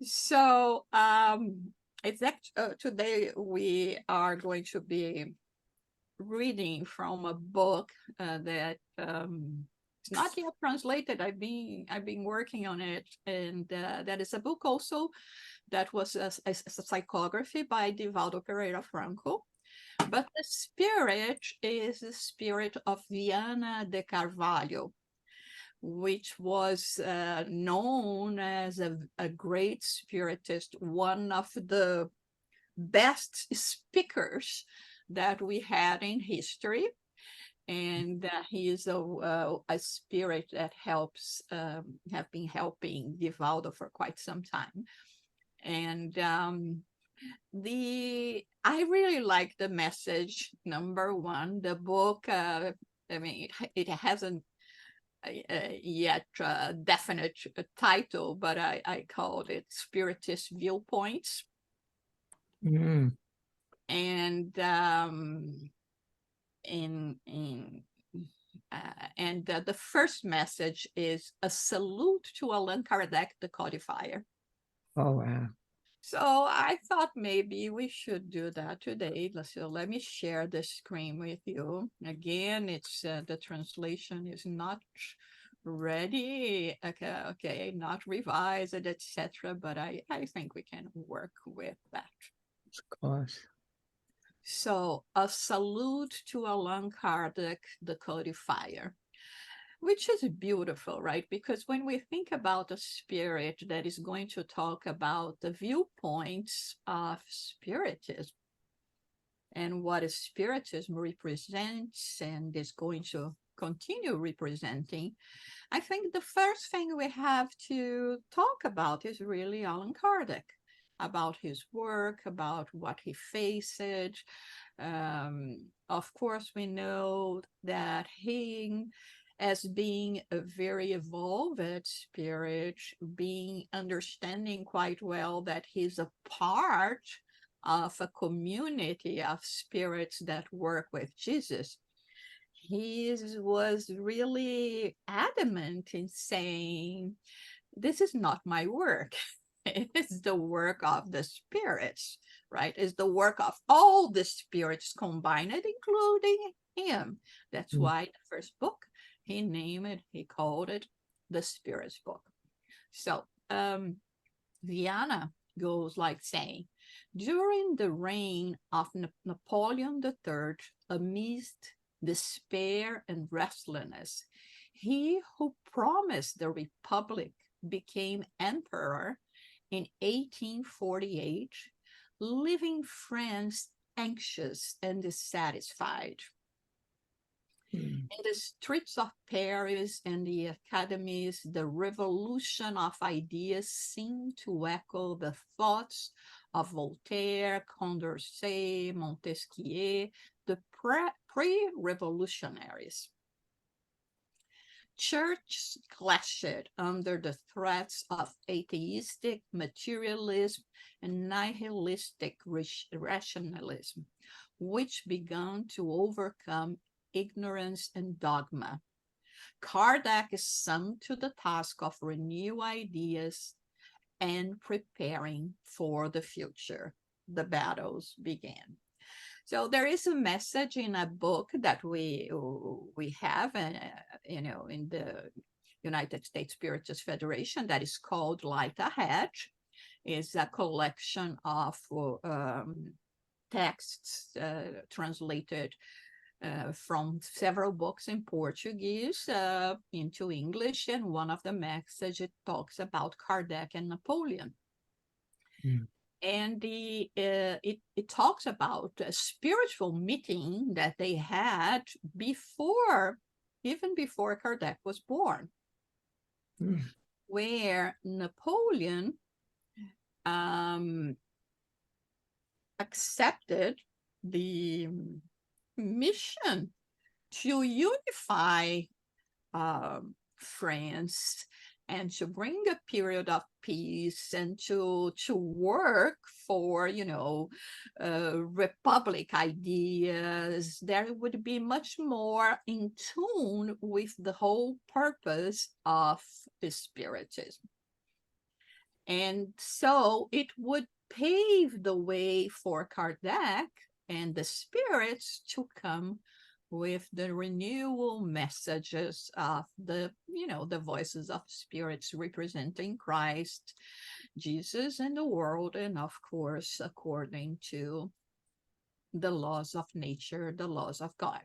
So today we are going to be reading from a book that it's not yet translated. I've been working on it, and that is a book also that was a psychography by Divaldo Pereira Franco. But the spirit is the spirit of Vianna de Carvalho, which was known as a great spiritist, one of the best speakers that we had in history. And he is a spirit that have been helping Divaldo for quite some time. And I really like the message, number one. The book, it hasn't yet definite title, but I called it Spiritist Viewpoints. Mm. And the first message is a salute to Allan Kardec, the Codifier. Oh, wow. So I thought maybe we should do that today. So let me share the screen with you. Again, it's the translation is not ready. Okay, not revised, etc. But I think we can work with that. Of course. So a salute to Allan Kardec, the Codifier, which is beautiful, right? Because when we think about a spirit that is going to talk about the viewpoints of Spiritism and what Spiritism represents and is going to continue representing, I think the first thing we have to talk about is really Allan Kardec, about his work, about what he faced. Of course, we know that he, as being a very evolved spirit, being understanding quite well that he's a part of a community of spirits that work with Jesus, he was really adamant in saying, this is not my work. It's the work of the spirits, right? It's the work of all the spirits combined, including him. That's why the first book he called it the Spirit's Book. So Vianna goes like saying, during the reign of Napoleon III, amidst despair and restlessness, he who promised the Republic became emperor in 1848, leaving France anxious and dissatisfied. In the streets of Paris and the academies, the revolution of ideas seemed to echo the thoughts of Voltaire, Condorcet, Montesquieu, the pre-revolutionaries. Church clashed under the threats of atheistic materialism and nihilistic rationalism, which began to overcome ignorance and dogma. Kardec is summoned to the task of renewing ideas and preparing for the future. The battles began. So there is a message in a book that we have, in the United States Spiritist Federation that is called Light Ahead. It's a collection of texts translated from several books in Portuguese into English, and one of the messages talks about Kardec and Napoleon. And it talks about a spiritual meeting that they had even before Kardec was born, where Napoleon accepted the mission to unify France and to bring a period of peace and to work for, republic ideas that would be much more in tune with the whole purpose of Spiritism. And so it would pave the way for Kardec and the spirits to come with the renewal messages of the, the voices of spirits representing Christ, Jesus, and the world, and of course, according to the laws of nature, the laws of God.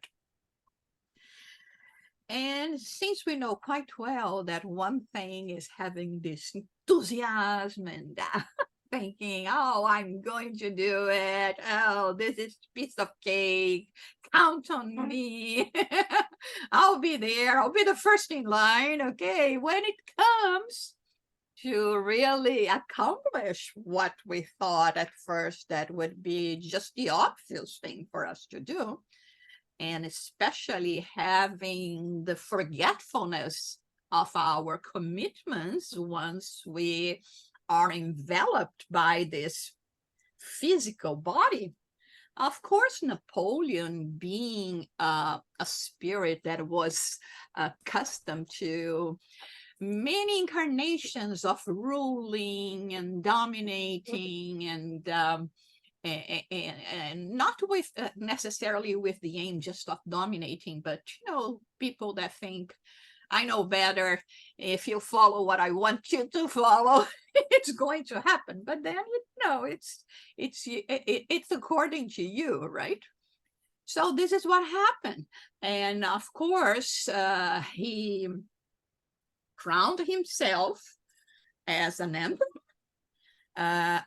And since we know quite well that one thing is having this enthusiasm and thinking, oh, I'm going to do it. Oh, this is a piece of cake. Count on me. I'll be there. I'll be the first in line. Okay. When it comes to really accomplish what we thought at first that would be just the obvious thing for us to do, and especially having the forgetfulness of our commitments once we are enveloped by this physical body. Of course, Napoleon, being a spirit that was accustomed to many incarnations of ruling and dominating and not with necessarily with the aim just of dominating, but people that think I know better. If you follow what I want you to follow, it's going to happen. But then it's according to you, right? So this is what happened, and of course he crowned himself as an emperor.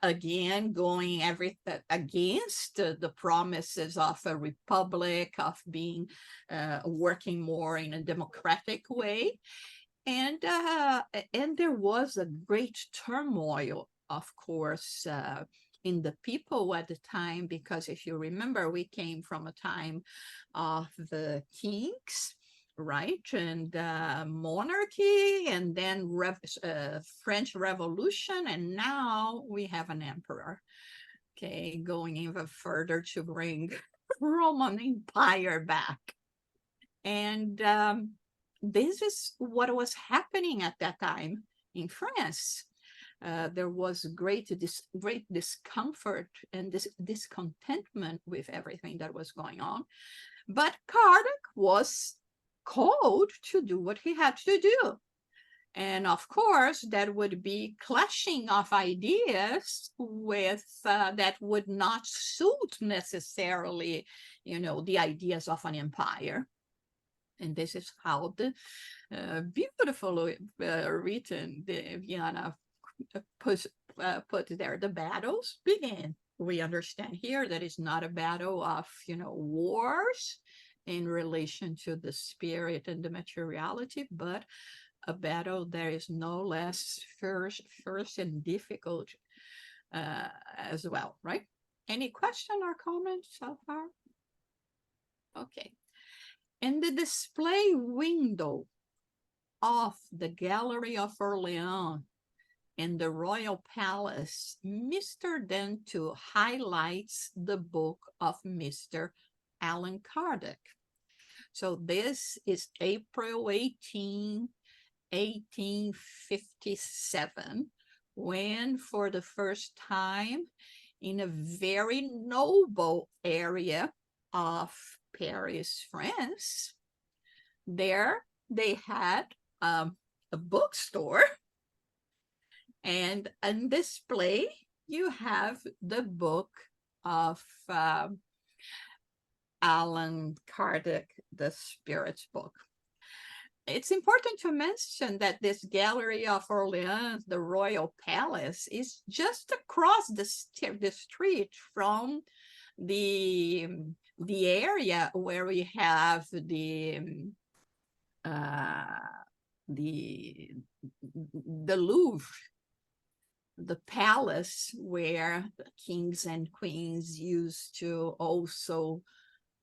Again, going against the promises of a republic, of being working more in a democratic way. And there was a great turmoil, of course, in the people at the time, because if you remember, we came from a time of the kings, right, and monarchy, and then French Revolution, and now we have an emperor. Okay, going even further to bring Roman Empire back, and this is what was happening at that time in France. There was great discomfort and discontentment with everything that was going on, but Kardec was called to do what he had to do. And of course, that would be clashing of ideas with that would not suit necessarily, the ideas of an empire. And this is how the beautifully written the Vianna put there. The battles begin. We understand here that it's not a battle of, wars in relation to the spirit and the materiality, but a battle that is no less fierce and difficult as well, right? Any question or comment so far? Okay. In the display window of the Gallery of Orleans in the Royal Palace, Mr. Denteux highlights the book of Mr. Allan Kardec. So this is April 18, 1857, when for the first time in a very noble area of Paris, France, there they had a bookstore, and on display you have the book of Allan Kardec, the Spirit's book. It's important to mention that this Gallery of Orleans, the Royal Palace, is just across the street from the area where we have the Louvre, the palace where the kings and queens used to also,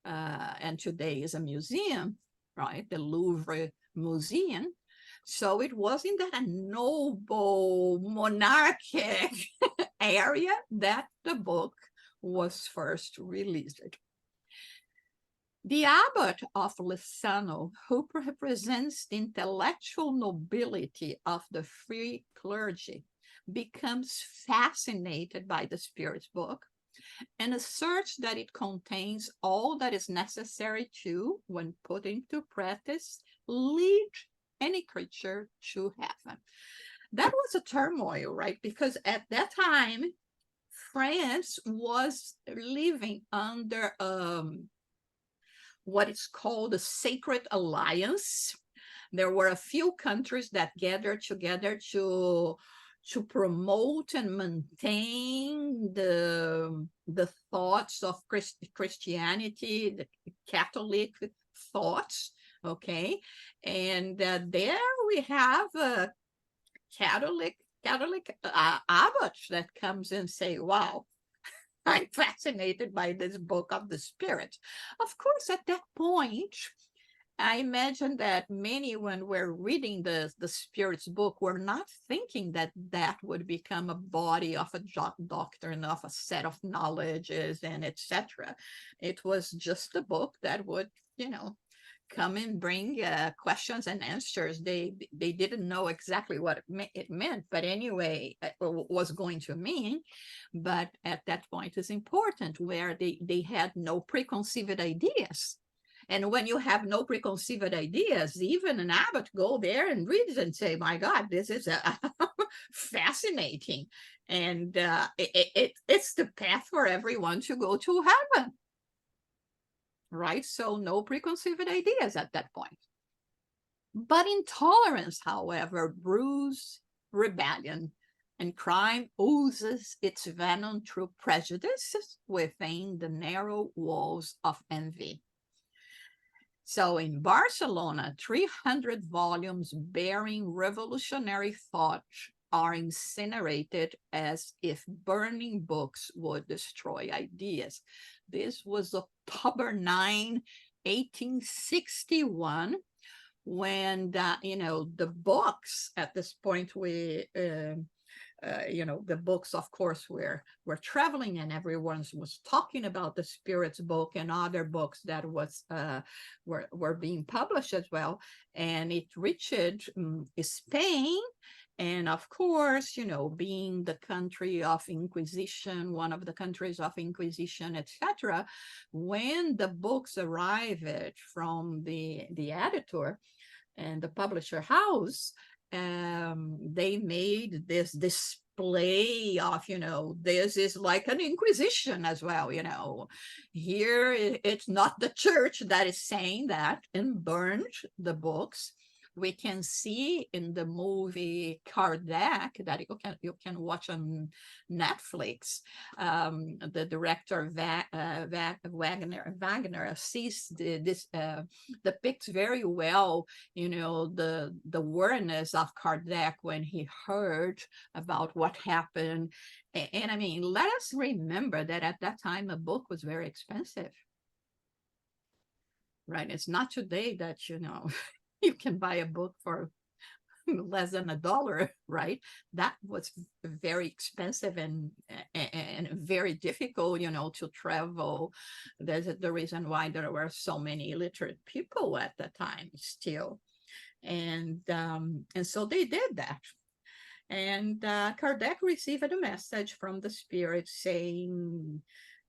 and today is a museum, right? The Louvre Museum. So it was in that noble monarchic area that the book was first released. The abbot of Lissano, who represents the intellectual nobility of the free clergy, becomes fascinated by the Spirit's book and asserts that it contains all that is necessary to, when put into practice, lead any creature to heaven. That was a turmoil, right? Because at that time, France was living under what is called a sacred alliance. There were a few countries that gathered together to promote and maintain the thoughts of Christianity, the Catholic thoughts, okay? And there we have a Catholic abbot that comes and say, wow, I'm fascinated by this book of the Spirit. Of course, at that point, I imagine that many, when we're reading the Spirit's book, were not thinking that that would become a body of a doctrine, of a set of knowledges, and etc. It was just a book that would, come and bring questions and answers. They didn't know exactly what it meant, but anyway, it was going to mean. But at that point is important, where they had no preconceived ideas. And when you have no preconceived ideas, even an abbot go there and read it and say, my God, this is fascinating. And it's the path for everyone to go to heaven. Right? So no preconceived ideas at that point. But intolerance, however, brews rebellion, and crime oozes its venom through prejudices within the narrow walls of envy. So in Barcelona, 300 volumes bearing revolutionary thought are incinerated as if burning books would destroy ideas. This was October 9, 1861, when the books at this point the books, of course, were traveling, and everyone was talking about the Spirit's book and other books that were being published as well. And it reached Spain. And of course, being the country of Inquisition, one of the countries of Inquisition, etc., when the books arrived from the editor and the publisher house, they made this display of, this is like an inquisition as well, Here, it's not the church that is saying that, and burned the books. We can see in the movie Kardec that you can watch on Netflix. The director Wagner sees this depicts very well, the awareness of Kardec when he heard about what happened. And I mean, let us remember that at that time a book was very expensive. Right? It's not today that you can buy a book for less than $1, right? That was very expensive and very difficult, to travel. That's the reason why there were so many illiterate people at the time still. And so they did that. And Kardec received a message from the Spirit saying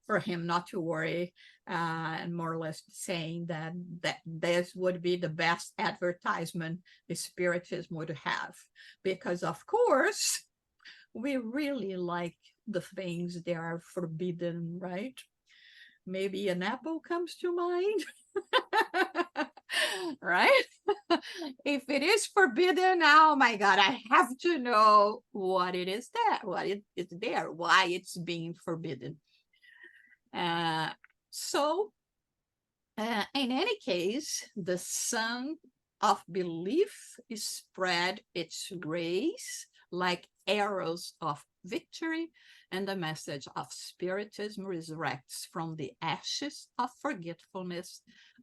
for him not to worry, and more or less saying that this would be the best advertisement the Spiritism would have. Because, of course, we really like the things that are forbidden, right? Maybe an apple comes to mind. Right? If it is forbidden, oh my God, I have to know what it is there, what it is there, why it's being forbidden. So in any case, the sun of belief spread its rays like arrows of victory, and the message of Spiritism resurrects from the ashes of forgetfulness,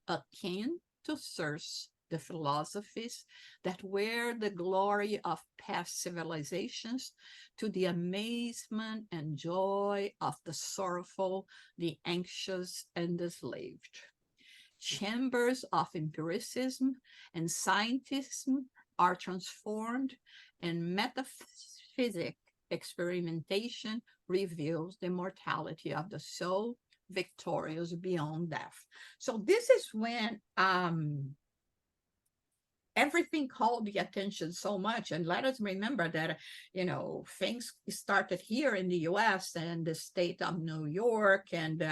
akin to Circe, the philosophies that were the glory of past civilizations, to the amazement and joy of the sorrowful, the anxious, and the enslaved. Chambers of empiricism and scientism are transformed, and metaphysics experimentation reveals the immortality of the soul, victorious beyond death. So this is when everything called the attention so much. And let us remember that, things started here in the US and the state of New York, and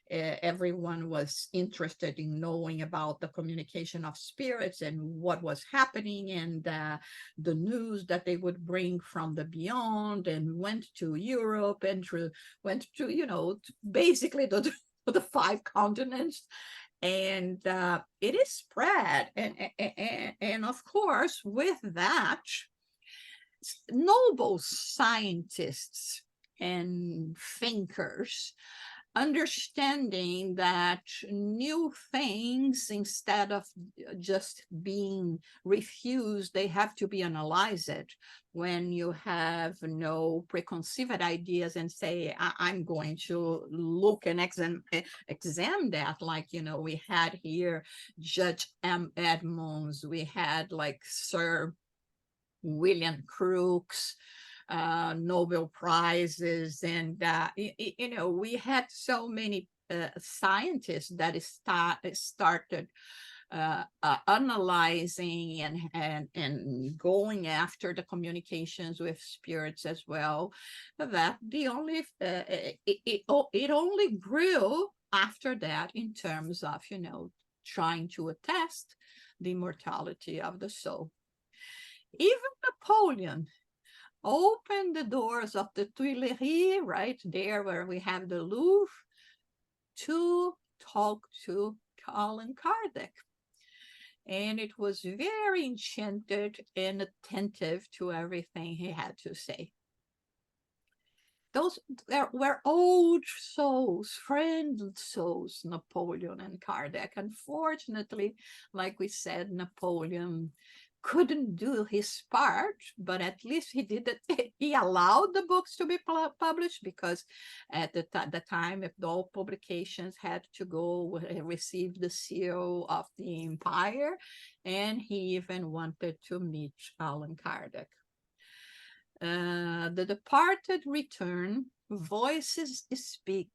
everyone was interested in knowing about the communication of spirits and what was happening, and the news that they would bring from the beyond, and went to Europe and went to, basically the 5 continents. And it is spread, and of course, with that, noble scientists and thinkers understanding that new things, instead of just being refused, they have to be analyzed. When you have no preconceived ideas and say, I'm going to look and examine that, like, we had here Judge M. Edmonds, we had like Sir William Crookes, Nobel Prizes, and we had so many scientists that started analyzing and going after the communications with spirits as well. That it only grew after that, in terms of trying to attest the immortality of the soul. Even Napoleon opened the doors of the Tuileries, right there where we have the Louvre, to talk to Allan Kardec. And it was very enchanted and attentive to everything he had to say. Those were old souls, friendly souls, Napoleon and Kardec. Unfortunately, like we said, Napoleon couldn't do his part, but at least he did it. He allowed the books to be published, because at the time, if all publications had to go receive the seal of the empire, and he even wanted to meet Allan Kardec. The departed return, voices speak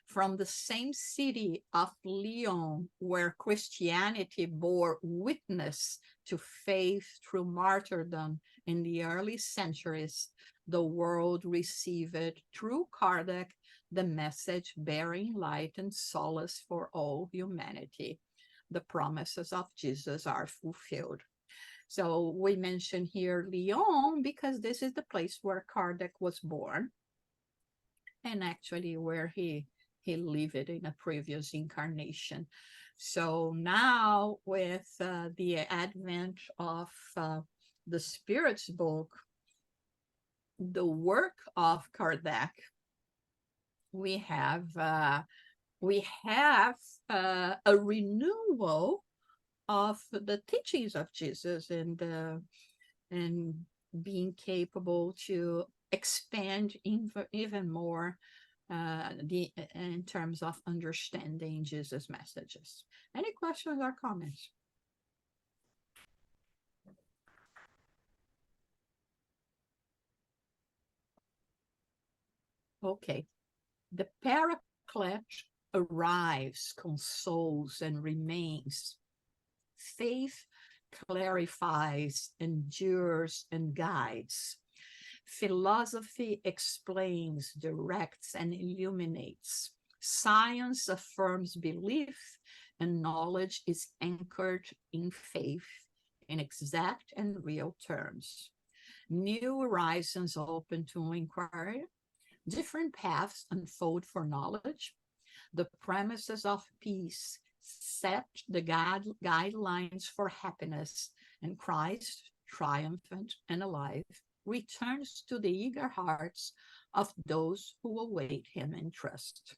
from the same city of Lyon, where Christianity bore witness to faith through martyrdom in the early centuries. The world received through Kardec the message bearing light and solace for all humanity. The promises of Jesus are fulfilled. So we mention here Lyon because this is the place where Kardec was born, and actually where he lived in a previous incarnation. So now, with the advent of the Spirit's book, the work of Kardec, we have a renewal of the teachings of Jesus, and being capable to expand even more in terms of understanding Jesus' messages. Any questions or comments? Okay. The Paraclete arrives, consoles, and remains. Faith clarifies, endures, and guides. Philosophy explains, directs, and illuminates. Science affirms belief, and knowledge is anchored in faith, in exact and real terms. New horizons open to inquiry. Different paths unfold for knowledge. The premises of peace set the guidelines for happiness, and Christ, triumphant and alive, returns to the eager hearts of those who await him in trust.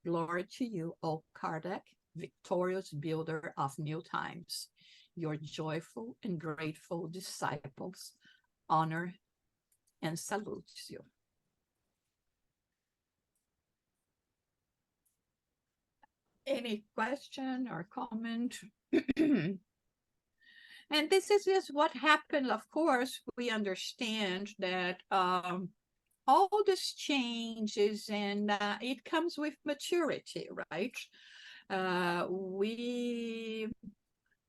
Glory to you, O Kardec, victorious builder of new times. Your joyful and grateful disciples honor and salutes you. Any question or comment? And this is just what happened. Of course, we understand that all these changes, and it comes with maturity, right?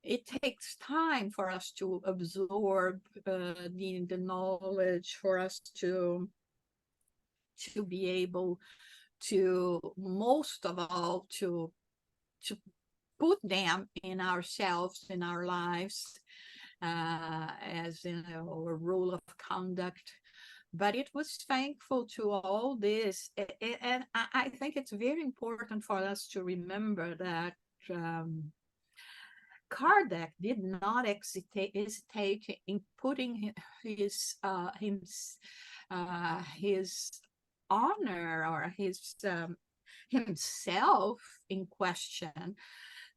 It takes time for us to absorb the knowledge, for us to be able to, most of all, to put them in ourselves, in our lives, as a rule of conduct. But it was thankful to all this. And I think it's very important for us to remember that Kardec did not hesitate in putting his honor or his himself in question,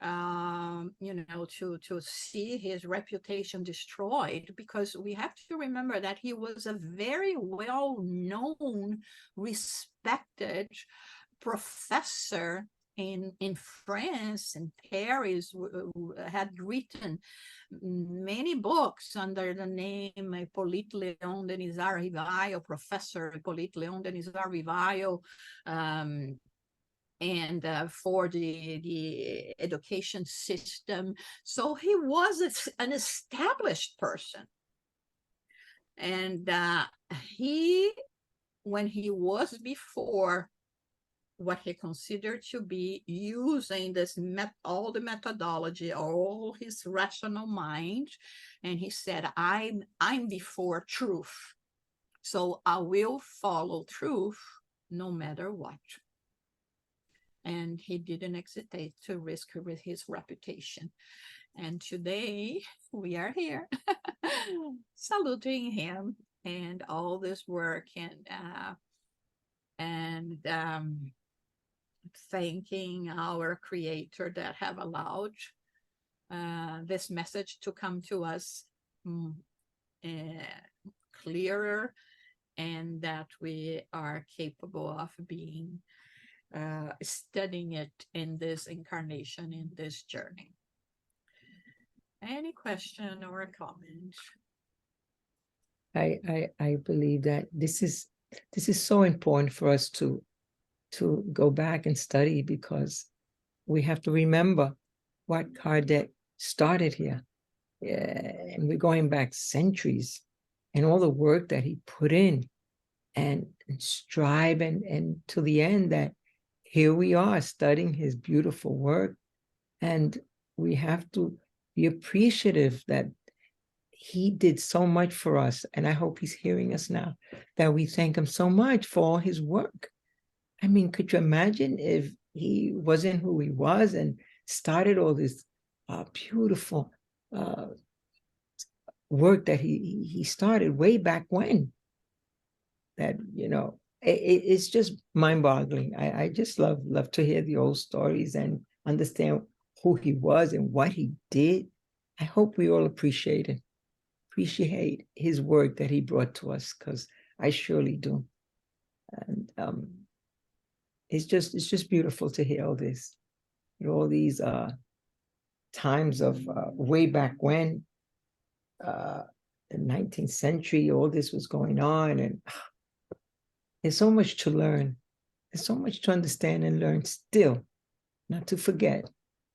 to see his reputation destroyed, because we have to remember that he was a very well-known, respected professor in France and Paris, had written many books under the name Hippolyte Léon Denis Rivail, Professor Hippolyte Léon Denis Rivail, and for the education system. So he was an established person. And when he was before what he considered to be using this all the methodology, all his rational mind, and he said, I'm before truth, so I will follow truth no matter what. And he didn't hesitate to risk with his reputation. And today we are here saluting him and all this work, and thanking our Creator that have allowed this message to come to us clearer, and that we are capable of being studying it in this incarnation, in this journey. Any question or comment? I believe that this is so important for us to go back and study, because we have to remember what Kardec started here. And we're going back centuries, and all the work that he put in and strive and to the end that here we are studying his beautiful work. And we have to be appreciative that he did so much for us. And I hope he's hearing us now, that we thank him so much for all his work. I mean, could you imagine if he wasn't who he was and started all this beautiful work that he started way back when? That, it's just mind-boggling. I just love to hear the old stories and understand who he was and what he did. I hope we all appreciate his work that he brought to us, because I surely do. And it's just beautiful to hear all this, all these times of way back when, the 19th century, all this was going on, and there's so much to learn. There's so much to understand and learn still, not to forget,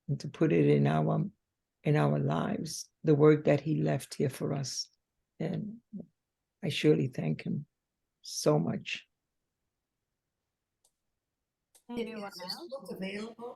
and to put it in our lives, the work that he left here for us. And I surely thank him so much. Anyone else? Book available